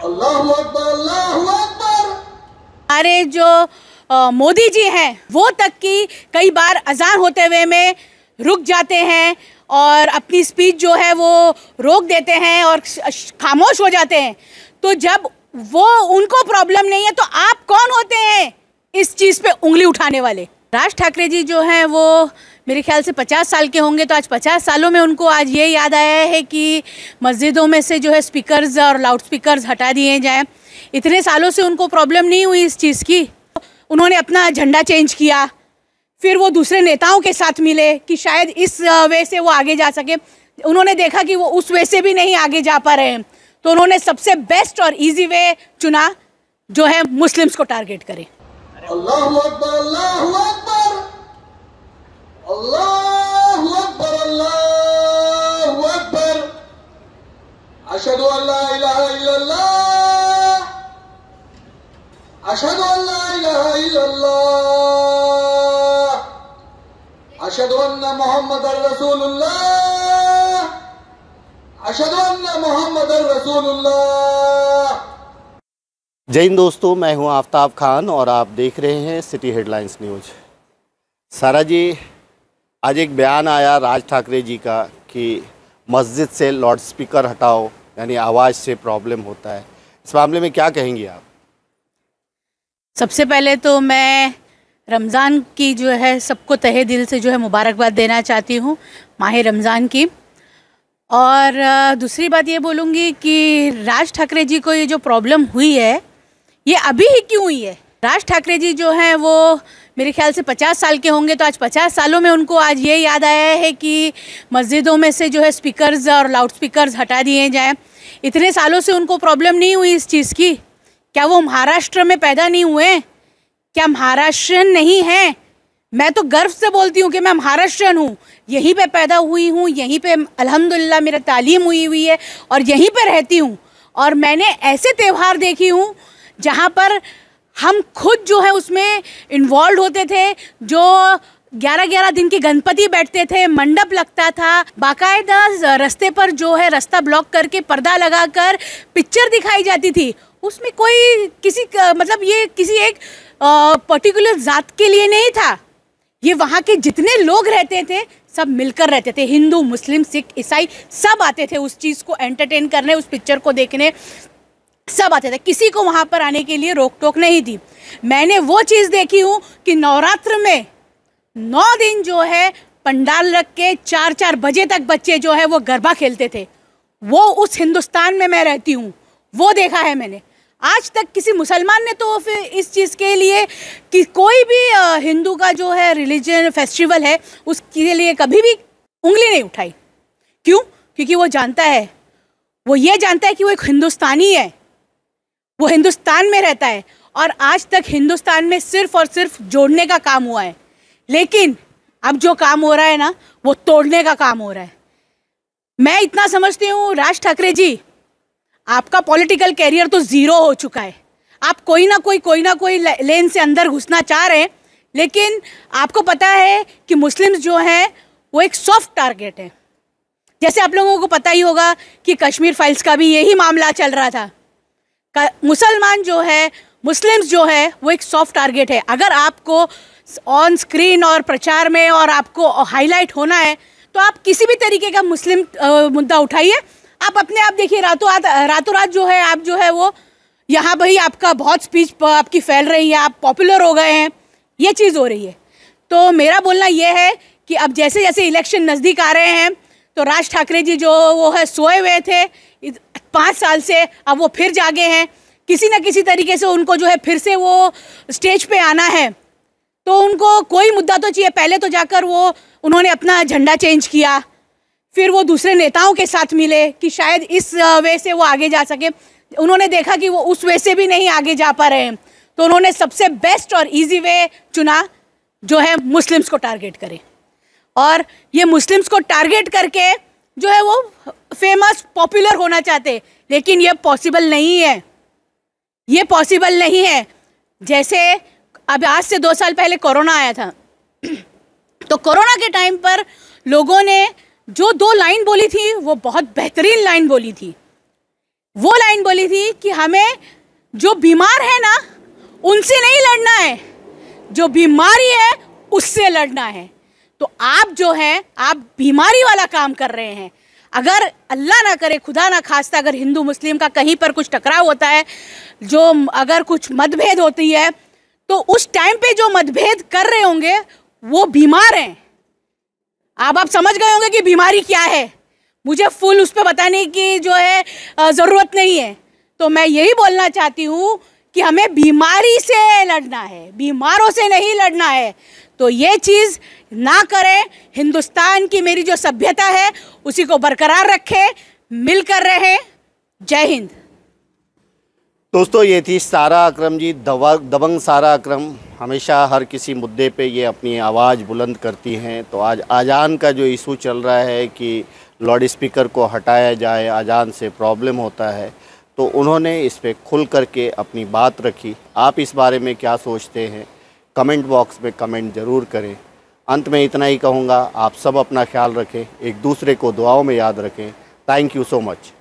अल्लाहु अकबर, अल्लाहु अकबर। हमारे जो मोदी जी हैं वो तक की कई बार अजान होते हुए में रुक जाते हैं और अपनी स्पीच जो है वो रोक देते हैं और खामोश हो जाते हैं। तो जब वो उनको प्रॉब्लम नहीं है तो आप कौन होते हैं इस चीज़ पे उंगली उठाने वाले? राज ठाकरे जी जो हैं वो मेरे ख्याल से 50 साल के होंगे, तो आज 50 सालों में उनको आज ये याद आया है कि मस्जिदों में से जो है स्पीकर्स और लाउड स्पीकर्स हटा दिए जाएं। इतने सालों से उनको प्रॉब्लम नहीं हुई इस चीज़ की। उन्होंने अपना झंडा चेंज किया, फिर वो दूसरे नेताओं के साथ मिले कि शायद इस वे से वो आगे जा सके। उन्होंने देखा कि वो उस वे से भी नहीं आगे जा पा रहे हैं, तो उन्होंने सबसे बेस्ट और इजी वे चुना जो है मुस्लिम्स को टारगेट करे। अल्लाहु अकबर, अल्लाहु अकबर, अल्लाहु अकबर, अल्लाहु अकबर। अशहदु अल्ला इलाहा इल्लल्लाह, अशहदु अल्ला इलाहा इल्लल्लाह, अशहदु अन्ना मुहम्मदर रसूलुल्लाह, अशहदु अन्ना मुहम्मदर रसूलुल्लाह। जय हिंद दोस्तों, मैं हूं आफ्ताब खान और आप देख रहे हैं सिटी हेडलाइंस न्यूज़। सारा जी, आज एक बयान आया राज ठाकरे जी का कि मस्जिद से लाउड स्पीकर हटाओ, यानी आवाज़ से प्रॉब्लम होता है। इस मामले में क्या कहेंगी आप? सबसे पहले तो मैं रमज़ान की जो है सबको तहे दिल से जो है मुबारकबाद देना चाहती हूँ, माह रमज़ान की। और दूसरी बात ये बोलूँगी कि राज ठाकरे जी को ये जो प्रॉब्लम हुई है ये अभी ही क्यों हुई है? राज ठाकरे जी जो हैं वो मेरे ख्याल से 50 साल के होंगे, तो आज 50 सालों में उनको आज ये याद आया है कि मस्जिदों में से जो है स्पीकर्स और लाउड स्पीकर्स हटा दिए जाएं। इतने सालों से उनको प्रॉब्लम नहीं हुई इस चीज़ की। क्या वो महाराष्ट्र में पैदा नहीं हुए? क्या महाराष्ट्रियन नहीं हैं? मैं तो गर्व से बोलती हूँ कि मैं महाराष्ट्रियन हूँ, यहीं पे पैदा हुई हूँ, यहीं पे अल्हम्दुलिल्लाह मेरा तालीम हुई है और यहीं पे रहती हूँ। और मैंने ऐसे त्यौहार देखी हूँ जहाँ पर हम खुद जो है उसमें इन्वॉल्व होते थे, जो 11-11 दिन के गणपति बैठते थे, मंडप लगता था, बाकायदा रास्ते पर जो है रास्ता ब्लॉक करके पर्दा लगाकर पिक्चर दिखाई जाती थी। उसमें कोई किसी मतलब ये किसी एक पर्टिकुलर जात के लिए नहीं था, ये वहाँ के जितने लोग रहते थे सब मिलकर रहते थे। हिंदू, मुस्लिम, सिख, ईसाई सब आते थे उस चीज़ को एंटरटेन करने, उस पिक्चर को देखने, सब आते थे। किसी को वहाँ पर आने के लिए रोक टोक नहीं थी। मैंने वो चीज़ देखी हूँ कि नवरात्र में 9 दिन जो है पंडाल रख के 4-4 बजे तक बच्चे जो है वो गरबा खेलते थे। वो उस हिंदुस्तान में मैं रहती हूँ, वो देखा है मैंने। आज तक किसी मुसलमान ने तो फिर इस चीज़ के लिए कि कोई भी हिंदू का जो है रिलीजन फेस्टिवल है उसके लिए कभी भी उंगली नहीं उठाई। क्यों? क्योंकि वो जानता है, वो ये जानता है कि वो एक हिंदुस्तानी है, वो हिंदुस्तान में रहता है। और आज तक हिंदुस्तान में सिर्फ और सिर्फ जोड़ने का काम हुआ है, लेकिन अब जो काम हो रहा है ना वो तोड़ने का काम हो रहा है। मैं इतना समझती हूँ राज ठाकरे जी, आपका पॉलिटिकल कैरियर तो ज़ीरो हो चुका है। आप कोई ना कोई लेन से अंदर घुसना चाह रहे हैं, लेकिन आपको पता है कि मुस्लिम्स जो हैं वो एक सॉफ्ट टारगेट है। जैसे आप लोगों को पता ही होगा कि कश्मीर फाइल्स का भी यही मामला चल रहा था। मुसलमान जो है, मुस्लिम्स जो है वो एक सॉफ्ट टारगेट है। अगर आपको ऑन स्क्रीन और प्रचार में और आपको हाईलाइट होना है तो आप किसी भी तरीके का मुस्लिम मुद्दा उठाइए। आप अपने आप देखिए, रातों रात जो है आप जो है वो यहाँ भाई आपका बहुत स्पीच आपकी फैल रही है, आप पॉपुलर हो गए हैं, ये चीज़ हो रही है। तो मेरा बोलना ये है कि अब जैसे जैसे इलेक्शन नज़दीक आ रहे हैं तो राज ठाकरे जी जो वो है सोए हुए थे 5 साल से, अब वो फिर जागे हैं। किसी न किसी तरीके से उनको जो है फिर से वो स्टेज पे आना है, तो उनको कोई मुद्दा तो चाहिए। पहले तो जाकर वो उन्होंने अपना झंडा चेंज किया, फिर वो दूसरे नेताओं के साथ मिले कि शायद इस वे से वो आगे जा सके। उन्होंने देखा कि वो उस वे से भी नहीं आगे जा पा रहे हैं, तो उन्होंने सबसे बेस्ट और इजी वे चुना जो है मुस्लिम्स को टारगेट करे। और ये मुस्लिम्स को टारगेट करके जो है वो फेमस पॉपुलर होना चाहते, लेकिन ये पॉसिबल नहीं है, ये पॉसिबल नहीं है। जैसे अब आज से 2 साल पहले कोरोना आया था, तो कोरोना के टाइम पर लोगों ने जो 2 लाइन बोली थी वो बहुत बेहतरीन लाइन बोली थी। वो लाइन बोली थी कि हमें जो बीमार है ना उनसे नहीं लड़ना है, जो बीमारी है उससे लड़ना है। तो आप जो है आप बीमारी वाला काम कर रहे हैं। अगर अल्लाह ना करे, खुदा ना खास्ता, अगर हिंदू मुस्लिम का कहीं पर कुछ टकराव होता है, जो अगर कुछ मतभेद होती है, तो उस टाइम पे जो मतभेद कर रहे होंगे वो बीमार हैं। आप समझ गए होंगे कि बीमारी क्या है। मुझे फुल उस पर बताने की जो है ज़रूरत नहीं है। तो मैं यही बोलना चाहती हूँ कि हमें बीमारी से लड़ना है, बीमारों से नहीं लड़ना है। तो ये चीज़ ना करें। हिंदुस्तान की मेरी जो सभ्यता है उसी को बरकरार रखें, मिलकर रहें। जय हिंद। दोस्तों, ये थी सारा अकरम जी, दबंग सारा अकरम। हमेशा हर किसी मुद्दे पे ये अपनी आवाज़ बुलंद करती हैं। तो आज अजान का जो इशू चल रहा है कि लाउड स्पीकर को हटाया जाए, अजान से प्रॉब्लम होता है, तो उन्होंने इस पे खुल करके अपनी बात रखी। आप इस बारे में क्या सोचते हैं, कमेंट बॉक्स में कमेंट ज़रूर करें। अंत में इतना ही कहूँगा, आप सब अपना ख्याल रखें, एक दूसरे को दुआओं में याद रखें। Thank you so much.